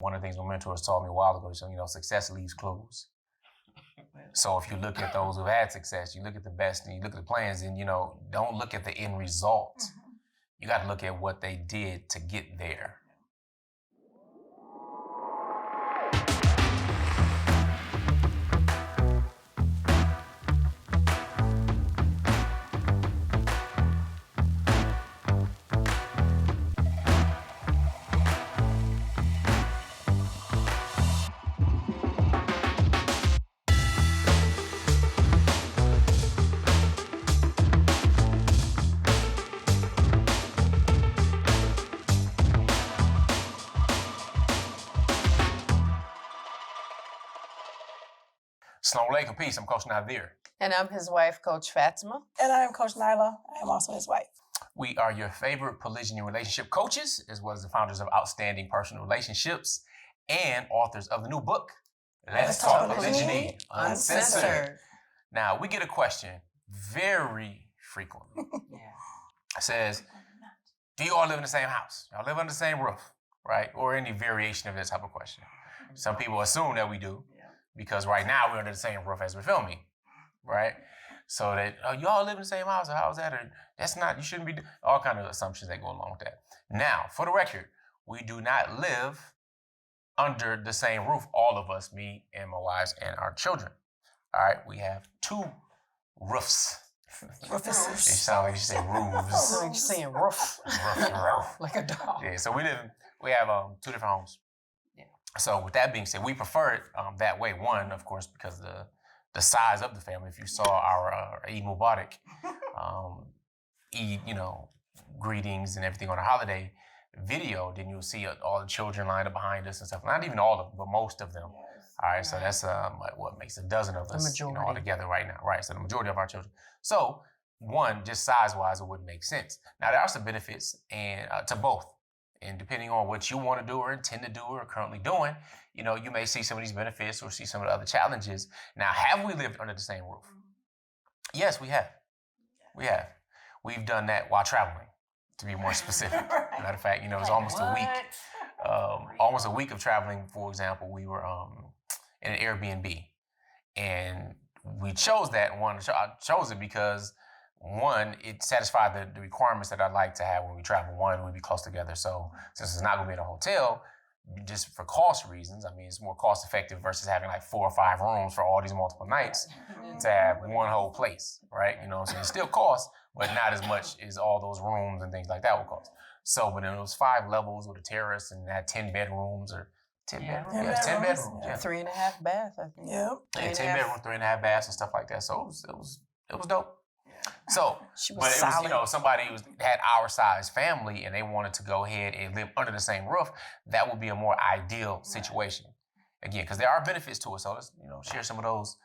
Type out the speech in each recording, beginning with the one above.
One of the things my mentors taught me a while ago is, success leaves clues. So if you look at those who've had success, you look at the best and you look at the plans and, don't look at the end result. Mm-hmm. You got to look at what they did to get there. Salaam alaikum, peace. I'm Coach Nazir. And I'm his wife, Coach Fatimah. And I'm Coach Nyla. I am also his wife. We are your favorite polygyny relationship coaches, as well as the founders of Outstanding Personal Relationships and authors of the new book, Let's Talk Polygyny Uncensored. Now, we get a question very frequently. It says, do you all live in the same house? Y'all live under the same roof, right? Or any variation of that type of question. Some people assume that we do. Because right now we're under the same roof as we're filming, right? So that, you all live in the same house, or how's that? Or that's not, you shouldn't be, all kind of assumptions that go along with that. Now, for the record, we do not live under the same roof, all of us, me and my wives and our children. All right, we have two roofs. Roofs. It sounds like you say roofs. Like you're saying roof. Roof. Like a dog. Yeah, so we have two different homes. So with that being said, we prefer it that way. One, of course, because the size of the family. If you saw our Eid Mubarak, Eid, greetings and everything on a holiday video, then you'll see all the children lined up behind us and stuff. Not even all of them, but most of them. Yes. All right, so that's what makes a dozen of us all together right now. Right, so the majority of our children. So one, just size-wise, it wouldn't make sense. Now, there are some benefits and to both. And depending on what you want to do or intend to do or are currently doing, you may see some of these benefits or see some of the other challenges. Now, have we lived under the same roof? Yes, we have. We have. We've done that while traveling, to be more specific. Right. Matter of fact, it was almost a week of traveling. For example, we were in an Airbnb. And we chose that one. I chose it because one, it satisfied the requirements that I like to have when we travel. One, we'd be close together. So since it's not going to be in a hotel, just for cost reasons, it's more cost effective versus having like 4 or 5 rooms for all these multiple nights to have one whole place, right? So it still costs, but not as much as all those rooms and things like that would cost. So, but then it was 5 levels with a terrace and had 10 bedrooms or 10 bedrooms. Yeah, 10 bedrooms. Yeah. 3.5 baths, I think. Yep. Yeah, 10 bedrooms, 3.5 baths and stuff like that. So it was dope. So, but it was, somebody who had our size family and they wanted to go ahead and live under the same roof, that would be a more ideal situation. Again, because there are benefits to it. So let's, share some of those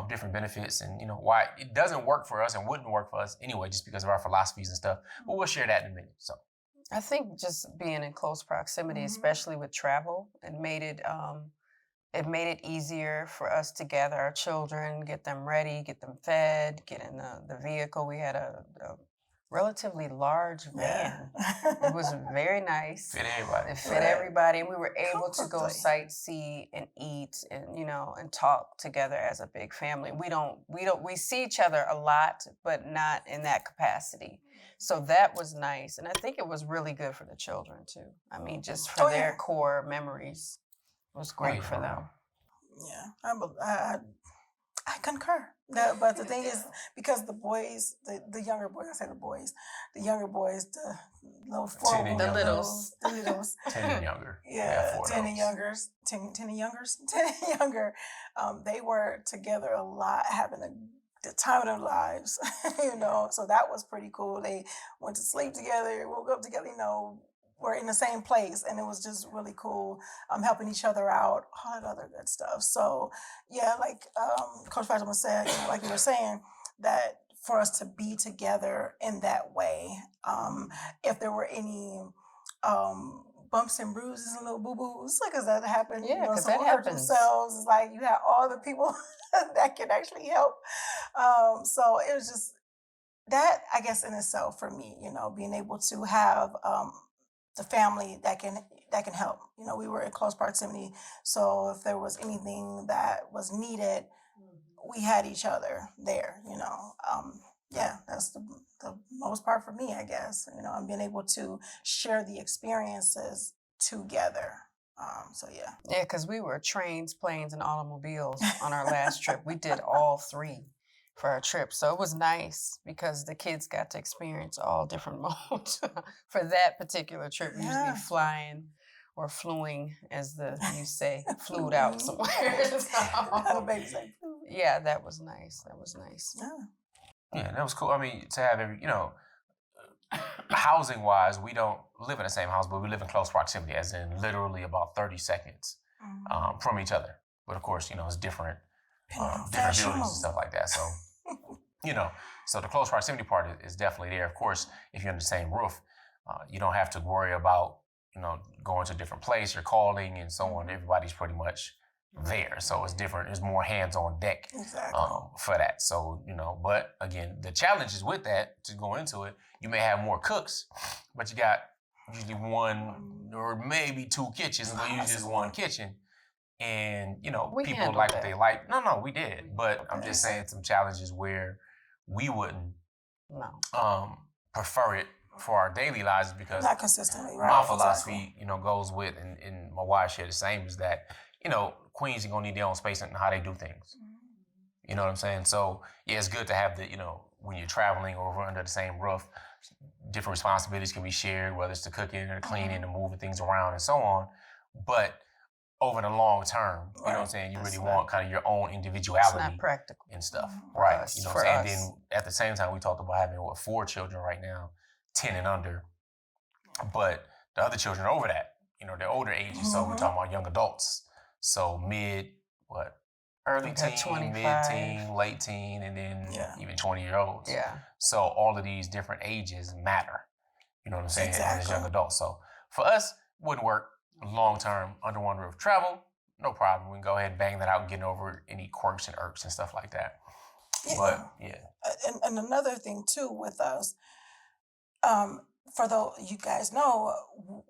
different benefits and, why it doesn't work for us and wouldn't work for us anyway, just because of our philosophies and stuff. But we'll share that in a minute. So I think just being in close proximity, especially with travel, it made it easier for us to gather our children, get them ready, get them fed, get in the vehicle. We had a relatively large van. It was very nice. Fit everybody. It fit everybody. And we were able to go sightsee and eat and, and talk together as a big family. We see each other a lot, but not in that capacity. So that was nice. And I think it was really good for the children too. Just for their core memories. It was great for them. Yeah, I concur. But the thing is, because the boys, the younger boys, the little 4 the littles. 10 and younger. Yeah, 10 and younger. 10 and younger. They were together a lot, having the time of their lives, So that was pretty cool. They went to sleep together, woke up together, we're in the same place, and it was just really cool, helping each other out, all that other good stuff. So, yeah, like Coach Fatimah said, like you were saying, that for us to be together in that way, if there were any bumps and bruises and little boo-boos, because that happened, because someone hurt themselves, it's like you have all the people that can actually help. So it was just that, I guess, in itself for me, being able to have the family that can that can help. You know, we were in close proximity, so if there was anything that was needed, we had each other there. You know, yeah, that's the most part for me, I guess. You know, I'm being able to share the experiences together. So yeah. Yeah, because we were trains, planes, and automobiles on our last trip. We did all three for our trip. So it was nice because the kids got to experience all different modes for that particular trip. We usually flying or fluing, as you say, flued out somewhere. Yeah, that was nice. That was nice. Yeah, that was cool. I mean, to have every, housing wise, we don't live in the same house, but we live in close proximity, as in literally about 30 seconds from each other. But of course, it's different, different buildings and stuff like that. So, so the close proximity part is definitely there. Of course, if you're under the same roof, you don't have to worry about, going to a different place, you're calling and so on. Everybody's pretty much there. So it's different. There's more hands on deck for that. So, but again, the challenges with that, to go into it, you may have more cooks, but you got usually one or maybe two kitchens, but usually just one kitchen. And, people like what they like. No, we did. But I'm just saying some challenges where we wouldn't prefer it for our daily lives, because not consistently, right? My philosophy, goes with, and my wife shared the same, is that, queens are gonna need their own space and how they do things. You know what I'm saying? So yeah, it's good to have the, when you're traveling or under the same roof, different responsibilities can be shared, whether it's the cooking or the cleaning and moving things around and so on. But over the long term, you know what I'm saying, you really want kind of your own individuality. It's not practical. And stuff. Right. You know what I'm saying? And then at the same time, we talked about having 4 children right now, 10 and under. But the other children are over that. They're older ages, so we're talking about young adults. So early teen, mid-teen, late teen, and then even 20-year-olds. Yeah. So all of these different ages matter. You know what I'm saying? Exactly. As young adults. So for us, wouldn't work long-term under one roof. Travel, no problem. We can go ahead and bang that out and get over any quirks and irks and stuff like that. Yeah. But yeah. And another thing too with us, for though you guys know,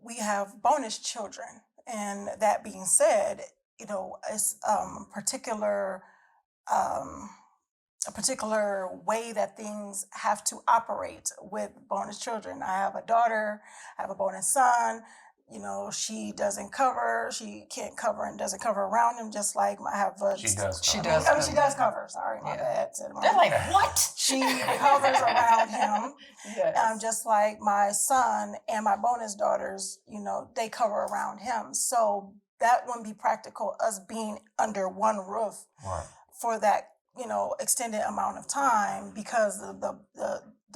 we have bonus children. And that being said, it's a particular way that things have to operate with bonus children. I have a daughter, I have a bonus son. She can't cover and doesn't cover around him, just like I have a... She does cover. Sorry, my bad. They're like, what? She covers around him. Yes. Just like my son and my bonus daughters, they cover around him. So that wouldn't be practical, us being under one roof for that, extended amount of time, because of the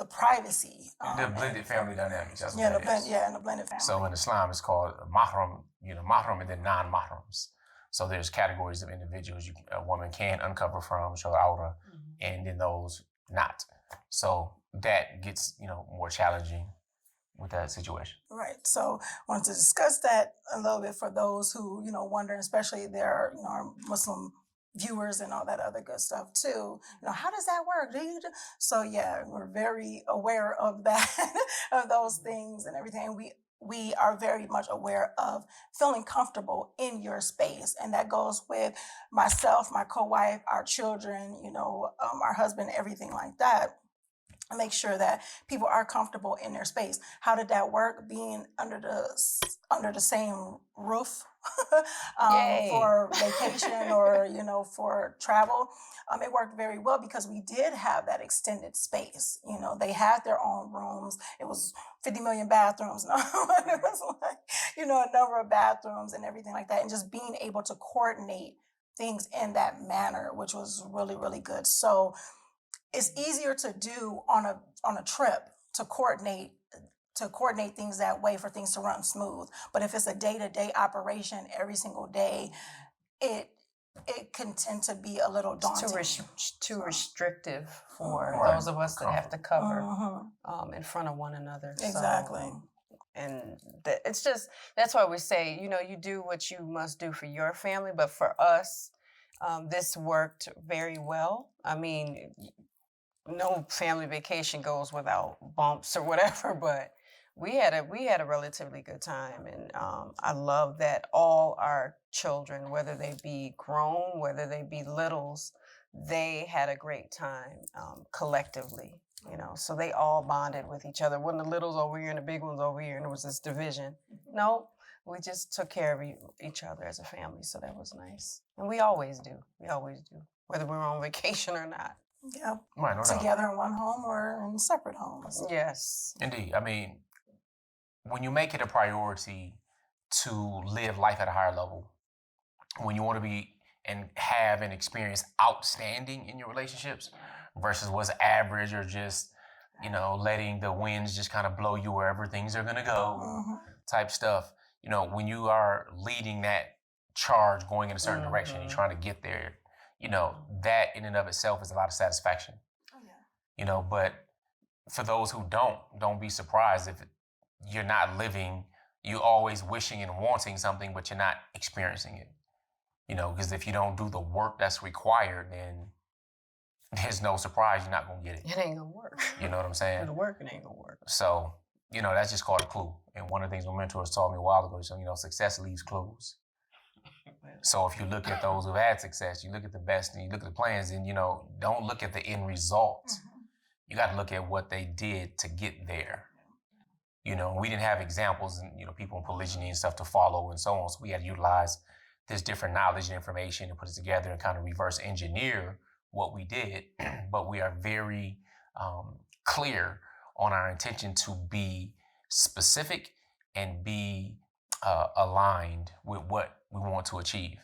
privacy. The blended family dynamics. That's and the blended family. So in Islam, it's called mahram, mahram and then non-mahrams. So there's categories of individuals a woman can uncover from, show aura, and then those not. So that gets, more challenging with that situation. Right. So I wanted to discuss that a little bit for those who, wonder, especially there, our Muslim viewers and all that other good stuff too. How does that work? So yeah, we're very aware of that, of those things and everything. We are very much aware of feeling comfortable in your space. And that goes with myself, my co-wife, our children, our husband, everything like that. Make sure that people are comfortable in their space. How did that work? Being under the same roof for vacation or for travel, it worked very well because we did have that extended space. They had their own rooms. It was 50 million bathrooms. No, it was like a number of bathrooms and everything like that, and just being able to coordinate things in that manner, which was really, really good. So it's easier to do on a trip to coordinate things that way, for things to run smooth. But if it's a day-to-day operation every single day, it can tend to be a little daunting. It's too restrictive for those of us that have to cover in front of one another. Exactly. So, and that's why we say, you do what you must do for your family, but for us, this worked very well. I mean, no family vacation goes without bumps or whatever, but we had a relatively good time, and I love that all our children, whether they be grown, whether they be littles, they had a great time collectively. So they all bonded with each other. When the littles over here and the big ones over here, and it was this division. No, we just took care of each other as a family, so that was nice. And we always do. Whether we're on vacation or not. Yeah. Right, no together in one home or in separate homes. Yes. Indeed. I mean, when you make it a priority to live life at a higher level, when you want to be and have and experience outstanding in your relationships versus what's average or just, letting the winds just kind of blow you wherever things are going to go type stuff. When you are leading that charge going in a certain direction, you're trying to get there, that in and of itself is a lot of satisfaction. Oh, yeah. But for those who don't be surprised if you're not living, you're always wishing and wanting something, but you're not experiencing it. Because if you don't do the work that's required, then there's no surprise you're not going to get it. It ain't going to work. You know what I'm saying? It'll work, it ain't going to work. So, that's just called a clue. And one of the things my mentors taught me a while ago, so, success leaves clues. So if you look at those who've had success, you look at the best and you look at the plans and, don't look at the end result. You got to look at what they did to get there. We didn't have examples and, people in polygyny and stuff to follow and so on. So we had to utilize this different knowledge and information and put it together and kind of reverse engineer what we did. But we are very clear on our intention to be specific and be aligned with what we want to achieve.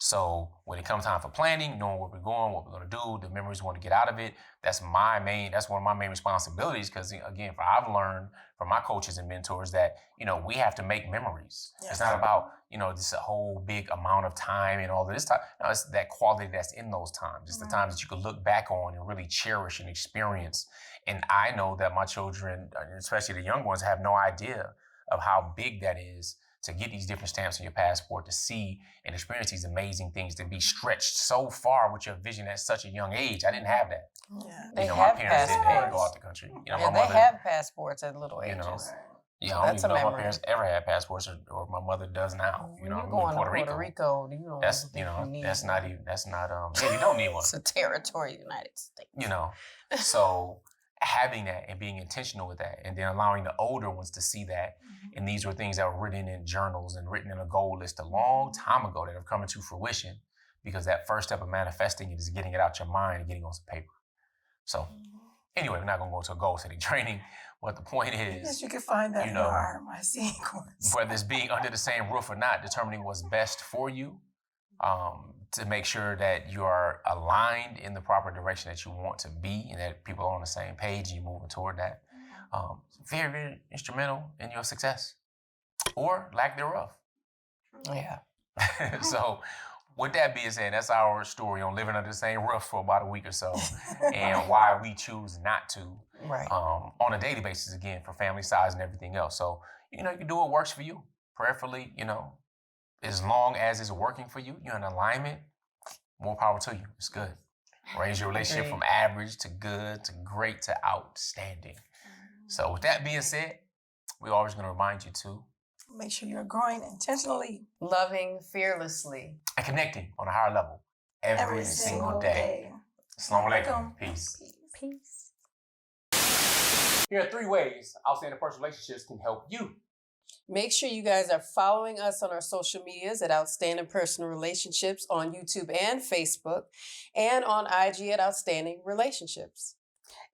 So when it comes time for planning, knowing where we're going, what we're going to do, the memories we want to get out of it, that's one of my main responsibilities. Because again, I've learned from my coaches and mentors that, we have to make memories. Yes. It's not about, just a whole big amount of time and all of this time. No, it's that quality that's in those times. It's the times that you can look back on and really cherish and experience. And I know that my children, especially the young ones, have no idea of how big that is to get these different stamps on your passport, to see and experience these amazing things, to be stretched so far with your vision at such a young age. I didn't have that. Yeah. They have my parents didn't go out the country. My mother, they have passports at little ages. I don't even know if my parents ever had passports or my mother does now. You're going to Puerto Rico, that's not you don't need one. It's a territory of the United States. So having that and being intentional with that and then allowing the older ones to see that. And these were things that were written in journals and written in a goal list a long time ago that have come into fruition because that first step of manifesting it is getting it out your mind and getting on some paper. So anyway, we're not going to go to a goal setting training. What the point is, yes, you can find that in your RMIC course. Whether it's being under the same roof or not, determining what's best for you, to make sure that you are aligned in the proper direction that you want to be and that people are on the same page and you're moving toward that. Very, very instrumental in your success or lack thereof. Yeah. So with that being said, that's our story on living under the same roof for about a week or so and why we choose not to on a daily basis, again, for family size and everything else. So, you can do what works for you. Prayerfully, as long as it's working for you, you're in alignment, more power to you. It's good. Raise your relationship from average to good to great to outstanding. So with that being said, we're always going to remind you to make sure you're growing intentionally, loving fearlessly, and connecting on a higher level every single day. Assalamu alaikum. Peace. Peace. Here are 3 ways outstanding personal relationships can help you. Make sure you guys are following us on our social medias at Outstanding Personal Relationships on YouTube and Facebook, and on IG at Outstanding Relationships.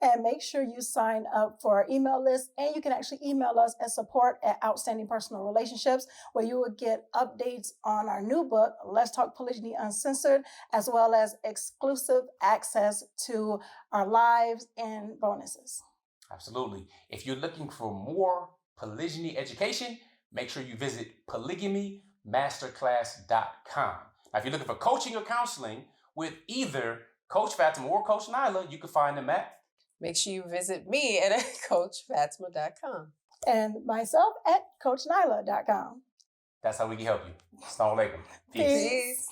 And make sure you sign up for our email list. And you can actually email us at support@Outstanding Personal Relationships, where you will get updates on our new book, Let's Talk Polygyny Uncensored, as well as exclusive access to our lives and bonuses. Absolutely. If you're looking for more polygyny education, make sure you visit polygamymasterclass.com. Now, if you're looking for coaching or counseling with either Coach Fatimah or Coach Nyla, you can find them at. Make sure you visit me at CoachFatimah.com. And myself at CoachNyla.com. That's how we can help you. Assalamu alaikum. Peace.